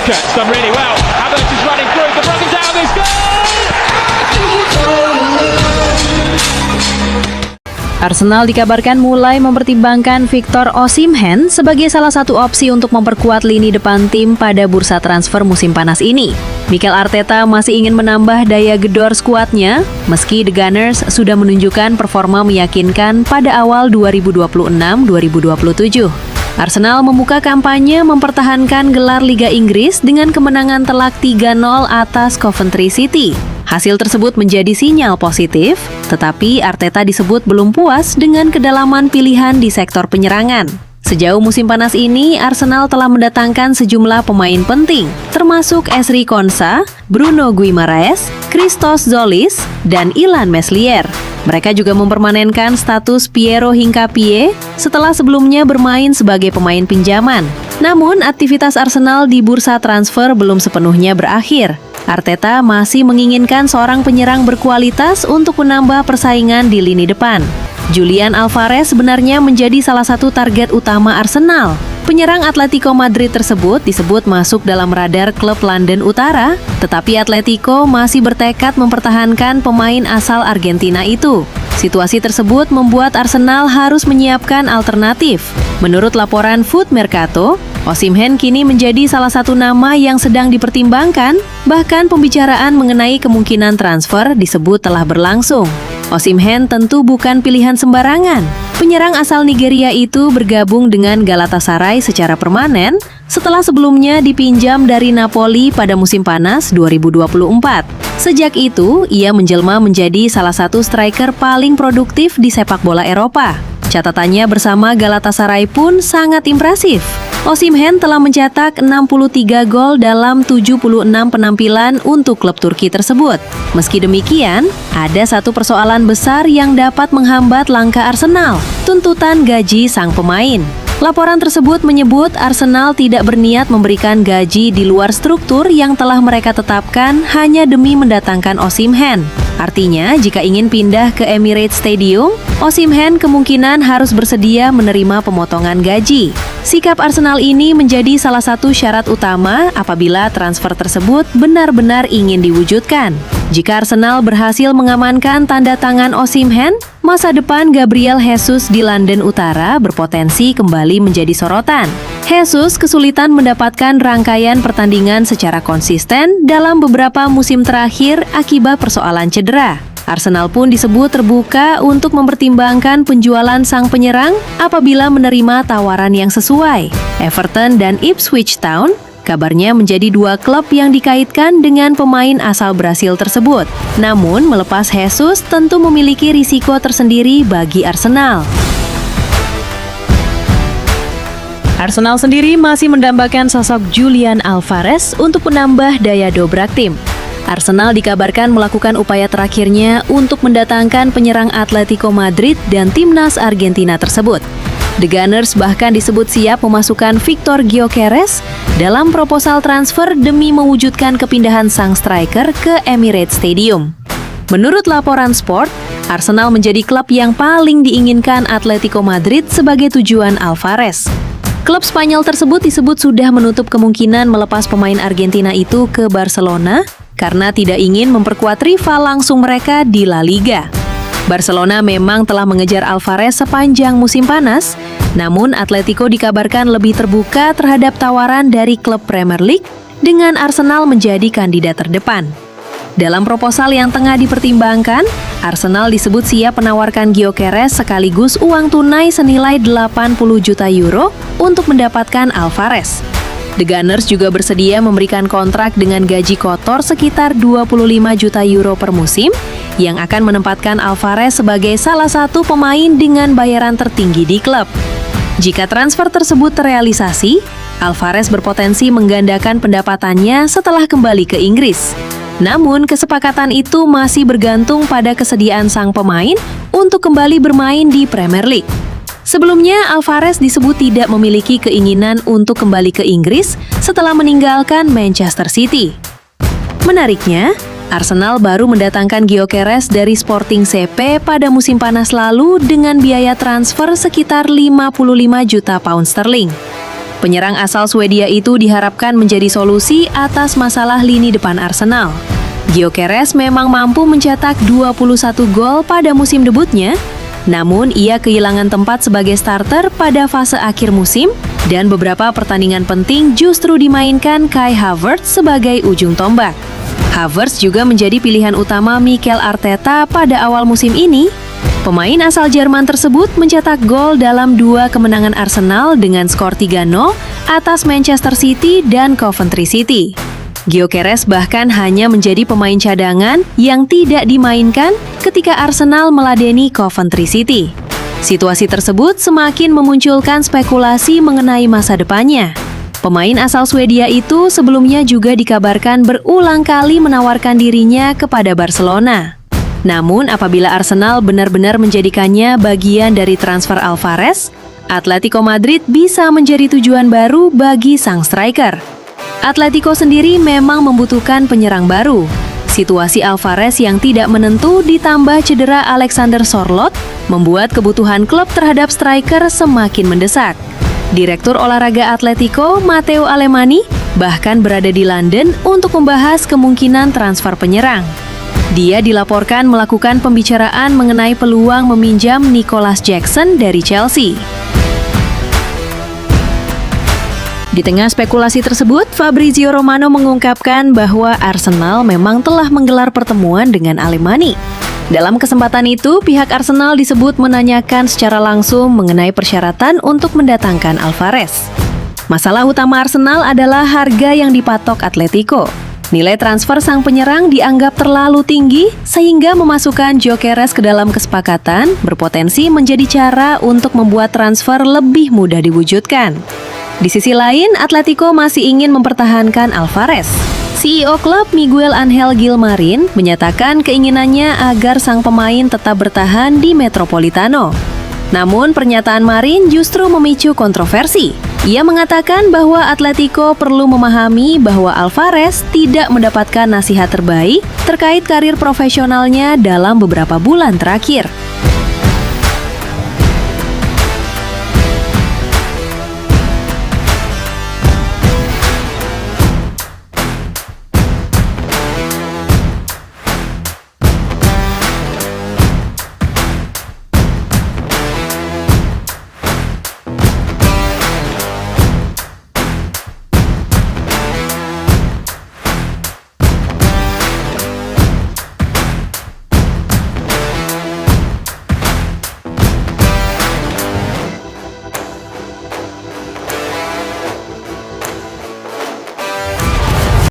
Walker done really well. Havertz is running through, the running down is goal! Arsenal dikabarkan mulai mempertimbangkan Victor Osimhen sebagai salah satu opsi untuk memperkuat lini depan tim pada bursa transfer musim panas ini. Mikel Arteta masih ingin menambah daya gedor skuadnya, meski The Gunners sudah menunjukkan performa meyakinkan pada awal 2026-2027. Arsenal membuka kampanye mempertahankan gelar Liga Inggris dengan kemenangan telak 3-0 atas Coventry City. Hasil tersebut menjadi sinyal positif, tetapi Arteta disebut belum puas dengan kedalaman pilihan di sektor penyerangan. Sejauh musim panas ini, Arsenal telah mendatangkan sejumlah pemain penting, termasuk Ezri Konsa, Bruno Guimaraes, Christos Zolis, dan Ilan Meslier. Mereka juga mempermanenkan status Piero Hincapié setelah sebelumnya bermain sebagai pemain pinjaman. Namun, aktivitas Arsenal di bursa transfer belum sepenuhnya berakhir. Arteta masih menginginkan seorang penyerang berkualitas untuk menambah persaingan di lini depan. Julian Alvarez sebenarnya menjadi salah satu target utama Arsenal. Penyerang Atletico Madrid tersebut disebut masuk dalam radar klub London Utara, tetapi Atletico masih bertekad mempertahankan pemain asal Argentina itu. Situasi tersebut membuat Arsenal harus menyiapkan alternatif. Menurut laporan Foot Mercato, Osimhen kini menjadi salah satu nama yang sedang dipertimbangkan, bahkan pembicaraan mengenai kemungkinan transfer disebut telah berlangsung. Osimhen tentu bukan pilihan sembarangan. Penyerang asal Nigeria itu bergabung dengan Galatasaray secara permanen setelah sebelumnya dipinjam dari Napoli pada musim panas 2024. Sejak itu, ia menjelma menjadi salah satu striker paling produktif di sepak bola Eropa. Catatannya bersama Galatasaray pun sangat impresif. Osimhen telah mencetak 63 gol dalam 76 penampilan untuk klub Turki tersebut. Meski demikian, ada satu persoalan besar yang dapat menghambat langkah Arsenal, tuntutan gaji sang pemain. Laporan tersebut menyebut Arsenal tidak berniat memberikan gaji di luar struktur yang telah mereka tetapkan hanya demi mendatangkan Osimhen. Artinya, jika ingin pindah ke Emirates Stadium, Osimhen kemungkinan harus bersedia menerima pemotongan gaji. Sikap Arsenal ini menjadi salah satu syarat utama apabila transfer tersebut benar-benar ingin diwujudkan. Jika Arsenal berhasil mengamankan tanda tangan Osimhen, masa depan Gabriel Jesus di London Utara berpotensi kembali menjadi sorotan. Jesus kesulitan mendapatkan rangkaian pertandingan secara konsisten dalam beberapa musim terakhir akibat persoalan cedera. Arsenal pun disebut terbuka untuk mempertimbangkan penjualan sang penyerang apabila menerima tawaran yang sesuai. Everton dan Ipswich Town kabarnya menjadi dua klub yang dikaitkan dengan pemain asal Brasil tersebut. Namun, melepas Jesus tentu memiliki risiko tersendiri bagi Arsenal. Arsenal sendiri masih mendambakan sosok Julian Alvarez untuk menambah daya dobrak tim. Arsenal dikabarkan melakukan upaya terakhirnya untuk mendatangkan penyerang Atletico Madrid dan timnas Argentina tersebut. The Gunners bahkan disebut siap memasukkan Victor Gyökeres dalam proposal transfer demi mewujudkan kepindahan sang striker ke Emirates Stadium. Menurut laporan Sport, Arsenal menjadi klub yang paling diinginkan Atletico Madrid sebagai tujuan Alvarez. Klub Spanyol tersebut disebut sudah menutup kemungkinan melepas pemain Argentina itu ke Barcelona karena tidak ingin memperkuat rival langsung mereka di La Liga. Barcelona memang telah mengejar Alvarez sepanjang musim panas, namun Atletico dikabarkan lebih terbuka terhadap tawaran dari klub Premier League dengan Arsenal menjadi kandidat terdepan. Dalam proposal yang tengah dipertimbangkan, Arsenal disebut siap menawarkan Gyökeres sekaligus uang tunai senilai 80 juta euro untuk mendapatkan Alvarez. The Gunners juga bersedia memberikan kontrak dengan gaji kotor sekitar 25 juta euro per musim yang akan menempatkan Alvarez sebagai salah satu pemain dengan bayaran tertinggi di klub. Jika transfer tersebut terrealisasi, Alvarez berpotensi menggandakan pendapatannya setelah kembali ke Inggris. Namun, kesepakatan itu masih bergantung pada kesediaan sang pemain untuk kembali bermain di Premier League. Sebelumnya, Alvarez disebut tidak memiliki keinginan untuk kembali ke Inggris setelah meninggalkan Manchester City. Menariknya, Arsenal baru mendatangkan Gyökeres dari Sporting CP pada musim panas lalu dengan biaya transfer sekitar 55 juta pound sterling. Penyerang asal Swedia itu diharapkan menjadi solusi atas masalah lini depan Arsenal. Gyökeres memang mampu mencetak 21 gol pada musim debutnya, namun ia kehilangan tempat sebagai starter pada fase akhir musim dan beberapa pertandingan penting justru dimainkan Kai Havertz sebagai ujung tombak. Havertz juga menjadi pilihan utama Mikel Arteta pada awal musim ini. Pemain asal Jerman tersebut mencetak gol dalam 2 kemenangan Arsenal dengan skor 3-0 atas Manchester City dan Coventry City. Gyökeres bahkan hanya menjadi pemain cadangan yang tidak dimainkan ketika Arsenal meladeni Coventry City. Situasi tersebut semakin memunculkan spekulasi mengenai masa depannya. Pemain asal Swedia itu sebelumnya juga dikabarkan berulang kali menawarkan dirinya kepada Barcelona. Namun apabila Arsenal benar-benar menjadikannya bagian dari transfer Alvarez, Atletico Madrid bisa menjadi tujuan baru bagi sang striker. Atletico sendiri memang membutuhkan penyerang baru. Situasi Alvarez yang tidak menentu ditambah cedera Alexander Sorloth membuat kebutuhan klub terhadap striker semakin mendesak. Direktur olahraga Atletico, Matteo Alemany, bahkan berada di London untuk membahas kemungkinan transfer penyerang. Dia dilaporkan melakukan pembicaraan mengenai peluang meminjam Nicholas Jackson dari Chelsea. Di tengah spekulasi tersebut, Fabrizio Romano mengungkapkan bahwa Arsenal memang telah menggelar pertemuan dengan Alemany. Dalam kesempatan itu, pihak Arsenal disebut menanyakan secara langsung mengenai persyaratan untuk mendatangkan Alvarez. Masalah utama Arsenal adalah harga yang dipatok Atletico. Nilai transfer sang penyerang dianggap terlalu tinggi sehingga memasukkan Gyökeres ke dalam kesepakatan berpotensi menjadi cara untuk membuat transfer lebih mudah diwujudkan. Di sisi lain, Atletico masih ingin mempertahankan Alvarez. CEO klub Miguel Angel Gilmarin menyatakan keinginannya agar sang pemain tetap bertahan di Metropolitano. Namun pernyataan Marin justru memicu kontroversi. Ia mengatakan bahwa Atletico perlu memahami bahwa Alvarez tidak mendapatkan nasihat terbaik terkait karir profesionalnya dalam beberapa bulan terakhir.